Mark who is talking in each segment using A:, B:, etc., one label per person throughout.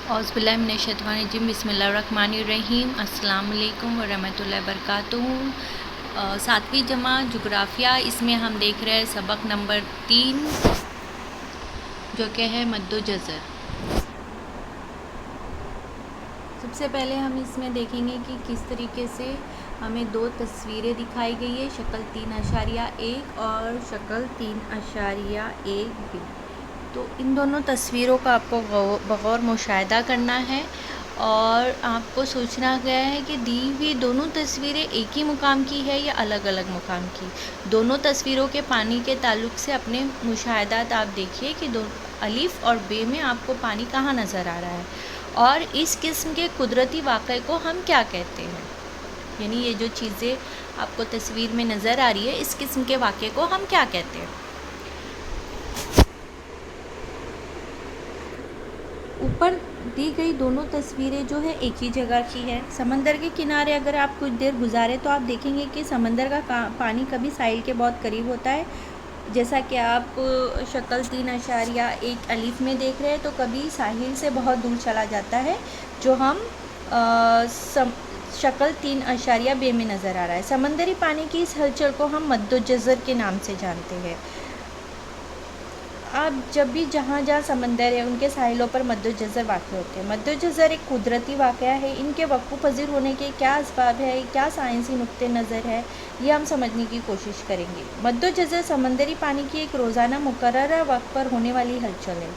A: औज़ुबिल्लाहिमिनश्शैतानिर्रजीम बिस्मिल्लाहिर्रहमानिर्रहीम अस्सलाम वालेकुम वरहमतुल्लाहि वबरकातुहू। 7वीं जमा जुग्राफ़िया, इसमें हम देख रहे हैं सबक नंबर 3 जो कि है मद्दो जज़र। सबसे पहले हम इसमें देखेंगे कि किस तरीके से हमें दो तस्वीरें दिखाई गई है, शक्ल 3.1 और शक्ल 3.1 भी। तो इन दोनों तस्वीरों का आपको बगौर मुशाहिदा करना है और आपको सोचना गया है कि दी हुई दोनों तस्वीरें एक ही मुकाम की है या अलग अलग मुकाम की। दोनों तस्वीरों के पानी के ताल्लुक़ से अपने मुशाहिदात आप देखिए कि दो अलिफ और बे में आपको पानी कहाँ नज़र आ रहा है और इस किस्म के कुदरती वाक़े को हम क्या कहते हैं। यानी ये जो चीज़ें आपको तस्वीर में नज़र आ रही है, इस किस्म के वाक़े को हम क्या कहते हैं। ऊपर दी गई दोनों तस्वीरें जो है एक ही जगह की है। समंदर के किनारे अगर आप कुछ देर गुजारे तो आप देखेंगे कि समंदर का पानी कभी साहिल के बहुत करीब होता है, जैसा कि आप शक्ल 3.1 अलीफ में देख रहे हैं, तो कभी साहिल से बहुत दूर चला जाता है जो हम शक्ल 3.2 में नज़र आ रहा है। समंदरी पानी की इस हलचल को हम मद्दो जज़र के नाम से जानते हैं। आप जब भी जहाँ जहाँ समंदर है उनके साहिलों पर मद्दो जज़र वाक़ होते हैं। मद्दो जज़र एक कुदरती वाक़या है। इनके वक़्फ़ पज़ीर होने के क्या असबाब है, क्या साइंसी नुक्ते नज़र है, ये हम समझने की कोशिश करेंगे। मद्दो जज़र समंदरी पानी की एक रोज़ाना मुकर्ररा वक्त पर होने वाली हलचल है।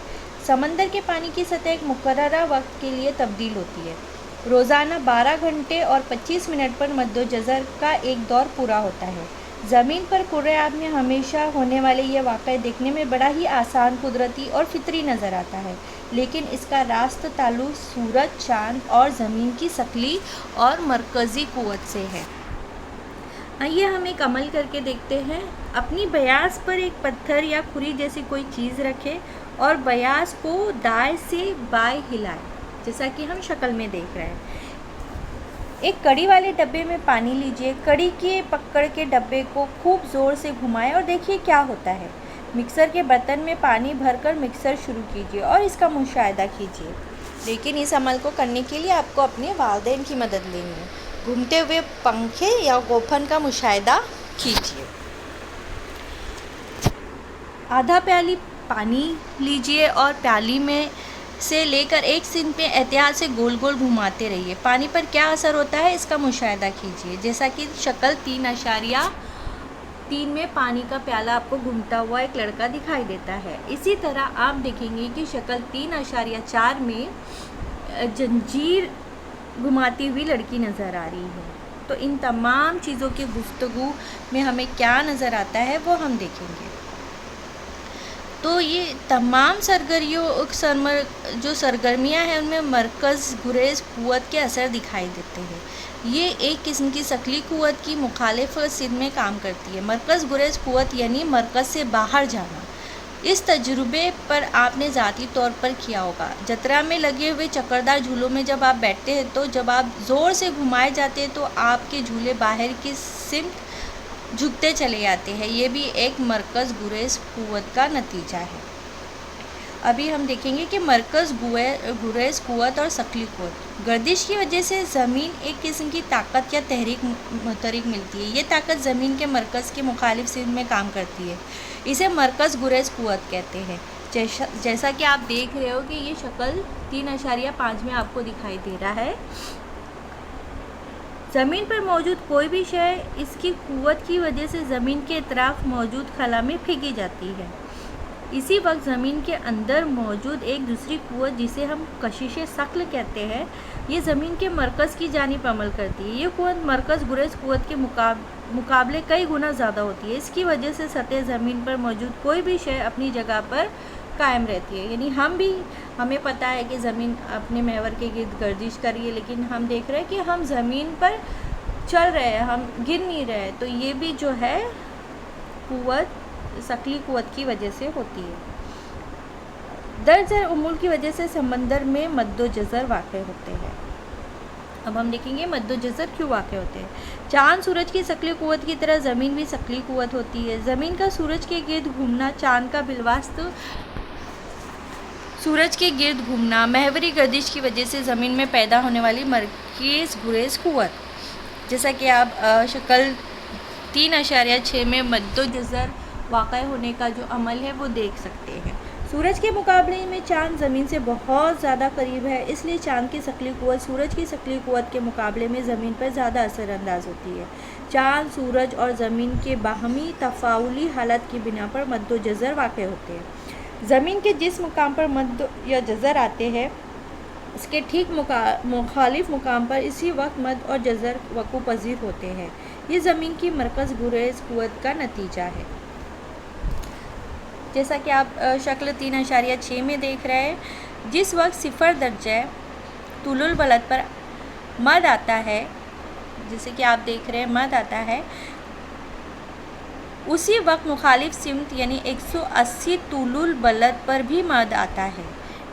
A: समंदर के पानी की सतह एक मुकर्ररा वक्त के लिए तब्दील होती है। रोज़ाना 12 घंटे और 25 मिनट पर मद्दो जज़र का एक दौर पूरा होता है। ज़मीन पर कुर्रे आब में हमेशा होने वाले ये वाक़या देखने में बड़ा ही आसान, कुदरती और फितरी नज़र आता है, लेकिन इसका रास्त ताल्लुक़ सूरज, चाँद और ज़मीन की शकली और मरकज़ी क़ुव्वत से है। आइए हम एक अमल करके देखते हैं। अपनी बयास पर एक पत्थर या खुरी जैसी कोई चीज़ रखें और बयास को दाएं से बाएं हिलाएं, जैसा कि हम शक्ल में देख रहे हैं। एक कड़ी वाले डब्बे में पानी लीजिए। कड़ी के पकड़ के डब्बे को खूब ज़ोर से घुमाएं और देखिए क्या होता है। मिक्सर के बर्तन में पानी भरकर मिक्सर शुरू कीजिए और इसका मुशाहिदा कीजिए, लेकिन इस अमल को करने के लिए आपको अपने वालिदैन की मदद लेनी है। घूमते हुए पंखे या गोफन का मुशाहिदा कीजिए। आधा प्याली पानी लीजिए और प्याली में से लेकर एक सिंक में एहतियात से गोल गोल घुमाते रहिए। पानी पर क्या असर होता है इसका मुशाहिदा कीजिए। जैसा कि शक्ल 3.3 में पानी का प्याला आपको घूमता हुआ एक लड़का दिखाई देता है। इसी तरह आप देखेंगे कि शक्ल 3.4 में जंजीर घुमाती हुई लड़की नज़र आ रही है। तो इन तमाम चीज़ों की गुफ्तगू में हमें क्या नज़र आता है वो हम देखेंगे। तो ये तमाम जो सरगर्मियाँ हैं उनमें मरकज़ गुरेज़ क़ुव्वत के असर दिखाई देते हैं। ये एक किस्म की शकली क़ुव्वत की मुखालिफ सिर में काम करती है। मरकज़ गुरेज़ क़ुव्वत यानी मरकज़ से बाहर जाना। इस तजुर्बे पर आपने ज़ाती तौर पर किया होगा। जतरा में लगे हुए चक्करदार झूलों में जब आप बैठते हैं तो जब आप ज़ोर से घुमाए जाते हैं तो आपके झूले बाहर की सिमत झुकते चले जाते हैं। ये भी एक मरकज़ गुरेज़ क़ुव्वत का नतीजा है। अभी हम देखेंगे कि मरकज़ गुरेज़ क़ुव्वत और शकली क़ुव्वत। गर्दिश की वजह से ज़मीन एक किस्म की ताकत या तहरीक मिलती है। ये ताकत ज़मीन के मरकज़ के मुखालिफ सिर में काम करती है। इसे मरकज़ गुरेज़ क़ुव्वत कहते हैं। जैसा कि आप देख रहे हो कि ये शक्ल 3.5 में आपको दिखाई दे रहा है। ज़मीन पर मौजूद कोई भी शय इसकी क़ुव्वत की वजह से ज़मीन के इतराफ़ मौजूद खला में फेंकी जाती है। इसी वक्त ज़मीन के अंदर मौजूद एक दूसरी क़ुव्वत जिसे हम कशिश शक्ल कहते हैं, ये ज़मीन के मरकज़ की जानिब अमल करती है। ये क़ुव्वत मरकज़ गुरेज़ क़ुव्वत के मुकाबले कई गुना ज़्यादा होती है। इसकी वजह से सतह ज़मीन पर मौजूद कोई भी शय अपनी जगह पर कायम रहती है। यानी हमें पता है कि ज़मीन अपने महवर के गिर्द गर्दिश कर रही है, लेकिन हम देख रहे हैं कि हम ज़मीन पर चल रहे हैं, हम गिर नहीं रहे। तो ये भी जो है क़ुव्वत शकली क़ुव्वत की वजह से होती है। दरअसल उमूल की वजह से समंदर में मद्दो जज़र वाक़ होते हैं। अब हम देखेंगे मद्दो जज़र क्यों वाक़ होते हैं। चाँद सूरज की शकली क़ुव्वत की तरह ज़मीन भी शकली क़ुव्वत होती है। ज़मीन का सूरज के गिर्द घूमना चाँद का बिलवास्त सूरज के गिर्द घूमना, महवरी गर्दिश की वजह से ज़मीन में पैदा होने वाली मरकज़ गुरेज़ क़ुव्वत। जैसा कि आप शक्ल 3.6 में मद्दोजज़र वाक़ होने का जो अमल है वो देख सकते हैं। सूरज के मुकाबले में चाँद ज़मीन से बहुत ज़्यादा करीब है, इसलिए चाँद की शक्ली क़ुव्वत सूरज की शक्ली क़ुव्वत के मुकाबले में ज़मीन पर ज़्यादा असरअंदाज होती है। चाँद, सूरज और ज़मीन के बाहमी तफ़ाउली हालत की बिना पर मद्दोजज़र वाक़ होते हैं। ज़मीन के जिस मुकाम पर मद्द या जज़र आते हैं उसके ठीक मुखालिफ मुकाम पर इसी वक्त मद और जज़र वक़ू पज़ीर होते हैं। ये ज़मीन की मरकज़ गुरेज़ क़ुव्वत का नतीजा है। जैसा कि आप शक्ल 3.6 में देख रहे हैं, जिस वक्त 0 दर्जा तुलुल बलद पर मद आता है, जैसे कि आप देख रहे हैं मद आता है, उसी वक्त मुखालिफ सिमत यानी 180 तुलुल बलद पर भी मद आता है।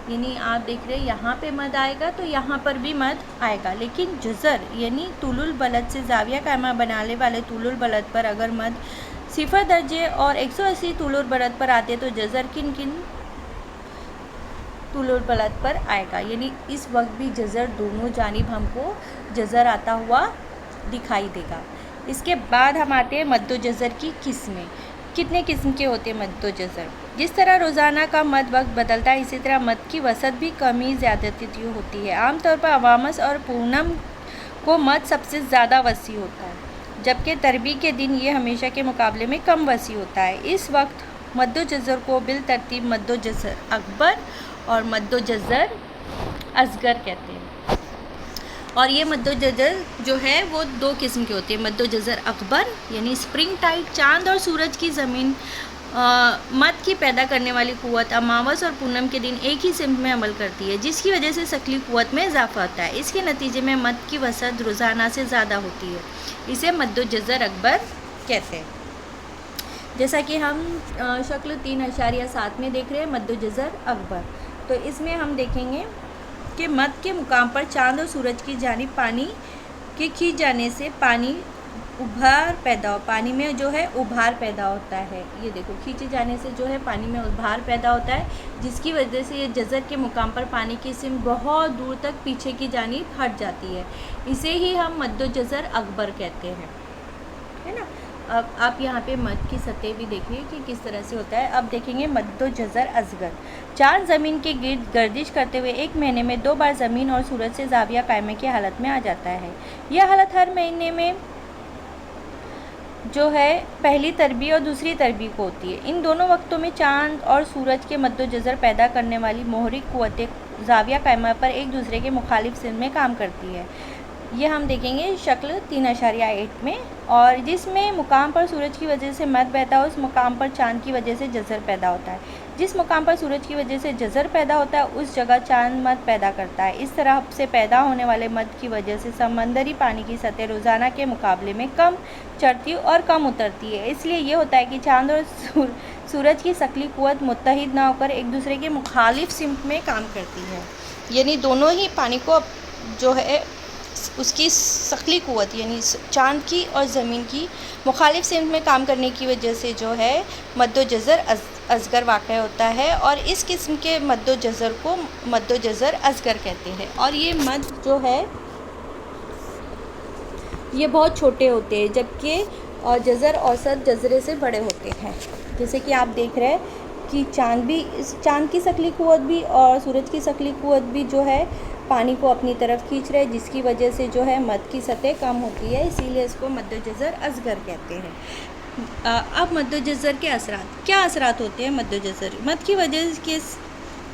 A: यानी आप देख रहे हैं यहाँ पे मद आएगा तो यहाँ पर भी मद आएगा, लेकिन जज़र यानी तुलुल बलद से ज़ाविया कायमा बनाने वाले तुलुल बलद पर अगर मद 0 दर्जे और 180 तुलुल बलद पर आते तो जज़र किन किन तुलुल बलद पर आएगा। यानी इस वक्त भी जज़र दोनों जानिब हमको जज़र आता हुआ दिखाई देगा। इसके बाद हम आते हैं मद्दोजज़र की किस्में। कितने किस्म के होते हैं मद्दोजज़र? जिस तरह रोज़ाना का मद वक्त बदलता है, इसी तरह मद की वसत भी कमी ज़्यादती होती है। आमतौर पर अवामस और पूनम को मद सबसे ज़्यादा वसी होता है, जबकि तरबी के दिन ये हमेशा के मुकाबले में कम वसी होता है। इस वक्त मद्दोजज़र को बिल तरतीब मद्दोजज़र अकबर और मद्दोजज़र असगर कहते हैं। और ये मद्दोजज़र जो है वो 2 किस्म के होते हैं। मद्दोजज़र अकबर यानी स्प्रिंग टाइड, चाँद और सूरज की ज़मीन मद की पैदा करने वाली क़ुव्वत अमावस और पूनम के दिन एक ही सिमत में अमल करती है, जिसकी वजह से शक्ली क़ुव्वत में इजाफा होता है। इसके नतीजे में मद की वसत रोज़ाना से ज़्यादा होती है। इसे मद्दोजज़र अकबर कहते हैं। जैसा कि हम शक्ल 3.7 में देख रहे हैं मद्दोजज़र अकबर, तो इसमें हम देखेंगे कि मद के मुकाम पर चाँद और सूरज की जानिब पानी के खींच जाने से पानी में जो है उभार पैदा होता है। ये देखो, खींचे जाने से जो है पानी में उभार पैदा होता है, जिसकी वजह से ये जज़र के मुकाम पर पानी की सिम बहुत दूर तक पीछे की जानिब हट जाती है। इसे ही हम मद्दोजज़र अकबर कहते हैं, है ना। अब आप यहाँ पे मद की सतह भी देखिए कि किस तरह से होता है। अब देखेंगे मद्दोजज़र असगर। चाँद ज़मीन के गिर्द गर्दिश करते हुए 1 महीने में 2 बार ज़मीन और सूरज से ज़ाविया कायमे की हालत में आ जाता है। यह हालत हर महीने में जो है पहली तरबी और दूसरी तरबी को होती है। इन दोनों वक्तों में चाँद और सूरज के मद्दोजज़र पैदा करने वाली मोहरिक क़ुव्वतें ज़ाविया कायमा पर एक दूसरे के मुखालिफ सिमत में काम करती है। ये हम देखेंगे शक्ल 3.8 में। और जिसमें मुकाम पर सूरज की वजह से मद बहता है, उस मुकाम पर चाँद की वजह से जज़र पैदा होता है। जिस मुकाम पर सूरज की वजह से जज़र पैदा होता है, उस जगह चाँद मद पैदा करता है। इस तरह से पैदा होने वाले मद की वजह से समंदरी पानी की सतह रोज़ाना के मुकाबले में कम चढ़ती और कम उतरती है। इसलिए ये होता है कि चाँद और सूरज की शक्ली क़ुव्वत मुत्तहिद ना होकर एक दूसरे के मुखालिफ सिमत में काम करती है। यानी दोनों ही पानी को जो है उसकी शक्ली क़ुव्वत यानी चाँद की और ज़मीन की मुखालिफ सिमत में काम करने की वजह से जो है मद्दोजज़र असगर वाक़ होता है। और इस किस्म के मद्दोजज़र को मद्दोजज़र असगर कहते हैं। और ये मद जो है ये बहुत छोटे होते हैं, जबकि जज़र औसत जज़रे से बड़े होते हैं। जैसे कि आप देख रहे हैं कि चाँद की शक्ली क़ुव्वत भी और सूरज की शक्ली क़ुव्वत भी जो है पानी को अपनी तरफ खींच रहे हैं, जिसकी वजह से जो है मद की सतह कम होती है, इसीलिए इसको मद्दोजज़र असगर कहते हैं। अब मद्दोजज़र के क्या असरात होते हैं मद्दोजज़र? मद की वजह के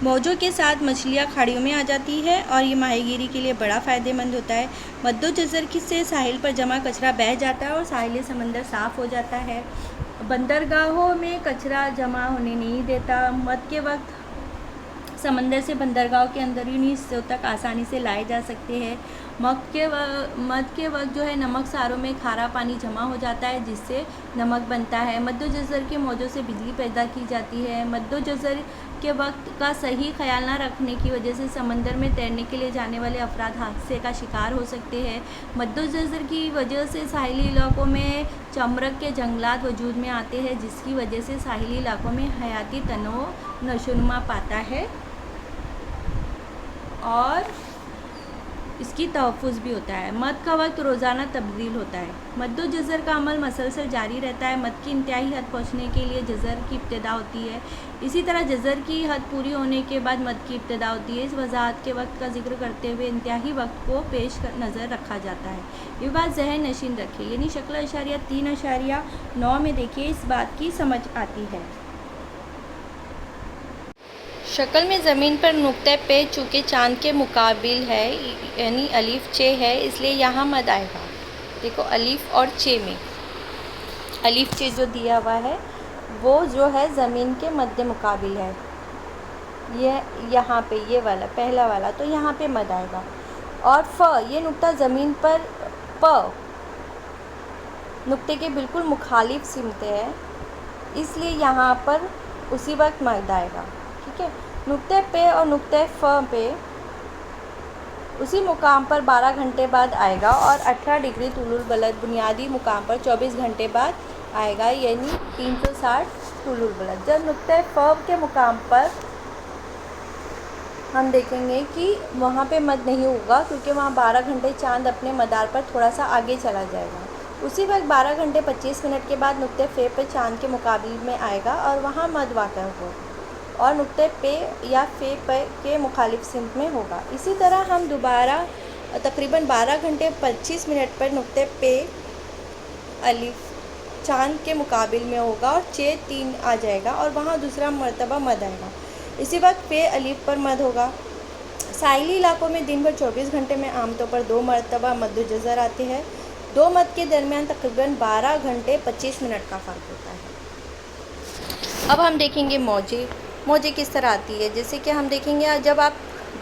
A: मौजों के साथ मछलियाँ खाड़ियों में आ जाती है और ये माहीगीरी के लिए बड़ा फ़ायदेमंद होता है। मद्दोजज़र से साहिल पर जमा कचरा बह जाता है और साहिल समंदर साफ़ हो जाता है। बंदरगाहों में कचरा जमा होने नहीं देता। मद के वक्त समंदर से बंदरगाह के अंदरूनी हिस्सों तक आसानी से लाए जा सकते हैं। मद के वक्त जो है नमक सारों में खारा पानी जमा हो जाता है, जिससे नमक बनता है। मद्दोजज़र के मौजों से बिजली पैदा की जाती है। मद्दोजज़र के वक्त का सही ख्याल न रखने की वजह से समंदर में तैरने के लिए जाने वाले अफराद हादसे का शिकार हो सकते हैं। मद्दोजज़र की वजह से साहिली इलाकों में चमरक के जंगलात वजूद में आते हैं, जिसकी वजह से साहिली इलाकों में हयाती तनों नशोनुमा पाता है। और इसकी तहफ़्फ़ुज़ भी होता है। मद का वक्त रोज़ाना तब्दील होता है। मद्दो जज़र का अमल मसलसल जारी रहता है। मद की इंतहाई हद पहुँचने के लिए जज़र की इब्तिदा होती है। इसी तरह जज़र की हद पूरी होने के बाद मद की इब्तिदा होती है। इस वज़ाहत के वक्त का जिक्र करते हुए इंतहाई वक्त को पेश नज़र रखा जाता है। ये बात ज़हन नशीन रखिए, यानी शक्ल अशारिया 3.9 में देखिए, इस बात की समझ आती है। शक्ल में ज़मीन पर नुक्ते पे चूँकि चाँद के मुकाबिल है, यानी अलीफ चे है, इसलिए यहाँ मद आएगा। देखो अलीफ और चे में अलीफ चे जो दिया हुआ है वो जो है ज़मीन के मध्य मुकाबिल है। ये यहाँ पे ये वाला पहला वाला, तो यहाँ पे मद आएगा। और फ ये नुक्ता ज़मीन पर प नुक्ते के बिल्कुल मुखालिफ सिमते है, इसलिए यहाँ पर उसी वक्त मद आएगा। ठीक है, नुक्ते पे और नुक्ते फ पे उसी मुकाम पर 12 घंटे बाद आएगा और 18 डिग्री तुलुल बलद बुनियादी मुकाम पर 24 घंटे बाद आएगा, यानी 360 तुलुल बलद। जब नुक्ते फ के मुकाम पर हम देखेंगे कि वहाँ पे मद नहीं होगा, क्योंकि वहाँ 12 घंटे चाँद अपने मदार पर थोड़ा सा आगे चला जाएगा। उसी वक्त 12 घंटे 25 मिनट के बाद नुक्ते फे पर चाँद के मुकाबले में आएगा और वहाँ मद वाक़ होगा और नुक्ते पे या फे पे के मुखालिफ सिमत में होगा। इसी तरह हम दोबारा तकरीबन 12 घंटे 25 मिनट पर नुक्ते पे अलिफ चाँद के मुकाबिल में होगा और चे 3 आ जाएगा और वहाँ दूसरा मरतबा मद आएगा। इसी वक्त पे अलिफ पर मद होगा। साहिली इलाकों में दिन भर 24 घंटे में आमतौर पर 2 मरतबा मद्दो जज़र आते हैं। 2 मद के दरमियान तकरीबन 12 घंटे 25 मिनट का फ़र्क होता है। अब हम देखेंगे मौजे किस तरह आती है। जैसे कि हम देखेंगे जब आप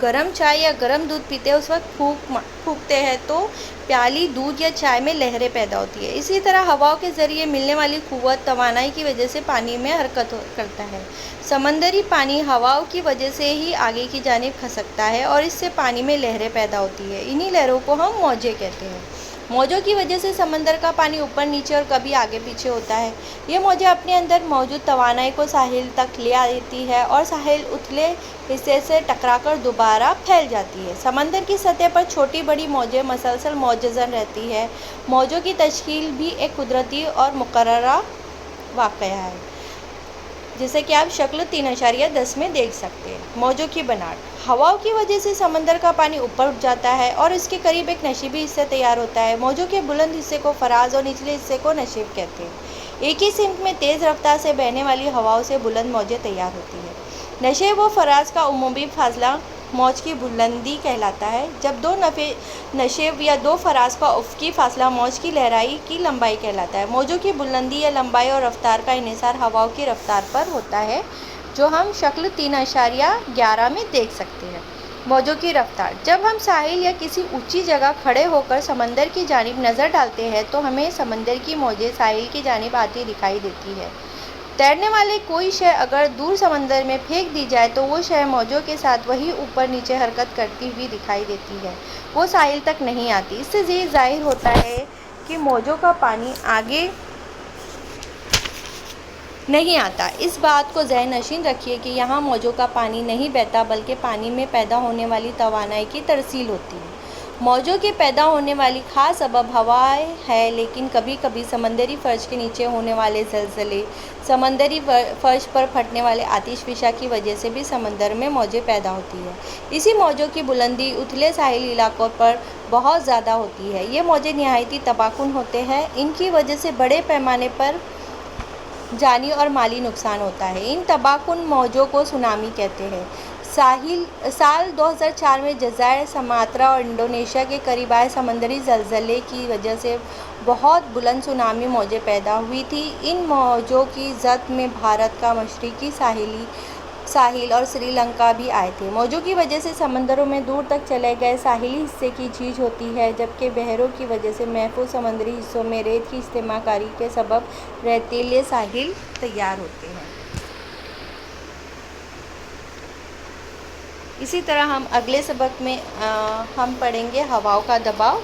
A: गर्म चाय या गर्म दूध पीते हैं उस वक्त फूंकते हैं तो प्याली दूध या चाय में लहरें पैदा होती है। इसी तरह हवाओं के ज़रिए मिलने वाली क़ुव्वत तवानाई की वजह से पानी में हरकत करता है। समंदरी पानी हवाओं की वजह से ही आगे की जानिब खसकता है और इससे पानी में लहरें पैदा होती है। इन्हीं लहरों को हम मौजें कहते हैं। मौजों की वजह से समंदर का पानी ऊपर नीचे और कभी आगे पीछे होता है। ये मौजें अपने अंदर मौजूद तवानाई को साहिल तक ले आती है और साहिल उथले हिस्से से टकराकर दोबारा फैल जाती है। समंदर की सतह पर छोटी बड़ी मौजें मसलसल मौजज़न रहती है। मौजों की तश्कील भी एक कुदरती और मुकर्ररा वाक़या है, जैसे कि आप शक्ल 3.10 में देख सकते हैं। मौजों की बनावट हवाओं की वजह से समंदर का पानी ऊपर उठ जाता है और इसके करीब एक नशीबी हिस्सा तैयार होता है। मौजों के बुलंद हिस्से को फराज और निचले हिस्से को नशीब कहते हैं। एक ही सिमत में तेज़ रफ्तार से बहने वाली हवाओं से बुलंद मौजें तैयार होती है। नशेब व फराज का उमूमी फासला मौज की बुलंदी कहलाता है, जब 2 नशेब या 2 फराज का उफ़क़ी फासला मौज की लहराई की लंबाई कहलाता है। मौजों की बुलंदी या लंबाई और रफ्तार का इन्हिसार हवाओं की रफ्तार पर होता है, जो हम शक्ल 3.11 में देख सकते हैं। मौजों की रफ्तार जब हम साहिल या किसी ऊंची जगह खड़े होकर समंदर की जानिब नज़र डालते हैं तो हमें समंदर की मौजें साहिल की जानिब आती दिखाई देती है। तैरने वाले कोई शय अगर दूर समंदर में फेंक दी जाए तो वो शय मौजों के साथ वही ऊपर नीचे हरकत करती हुई दिखाई देती है, वो साहिल तक नहीं आती। इससे ये ज़ाहिर होता है कि मौजों का पानी आगे नहीं आता। इस बात को ज़हन नशीन रखिए कि यहाँ मौजों का पानी नहीं बहता, बल्कि पानी में पैदा होने वाली तवानाई की तरसील होती है। मौजों के पैदा होने वाली ख़ास सबब हवाएं है, लेकिन कभी कभी समंदरी फ़र्श के नीचे होने वाले ज़लज़ले, समंदरी फ़र्श पर फटने वाले आतिशफ़िशा की वजह से भी समंदर में मौजें पैदा होती है। इसी मौजों की बुलंदी उथले साहिली इलाकों पर बहुत ज़्यादा होती है। ये मौजें नहायती तबाहकुन होते हैं। इनकी वजह से बड़े पैमाने पर जानी और माली नुकसान होता है। इन तबाहकुन मौजों को सुनामी कहते हैं। साल 2004 में जज़ायर सुमात्रा और इंडोनेशिया के करीब आए समंदरी ज़लज़ले की वजह से बहुत बुलंद सुनामी मौजें पैदा हुई थी। इन मौजों की ज़द में भारत का मशरक़ी साहिल और श्रीलंका भी आए थे। मौजों की वजह से समंदरों में दूर तक चले गए साहिली हिस्से की झीझ होती है, जबकि बहरों की वजह से महफूज समंदरी हिस्सों में रेत की इस्तेमाकारी के सबब रेतीले साहिल तैयार होते हैं। इसी तरह हम अगले सबक में हम पढ़ेंगे हवाओं का दबाव।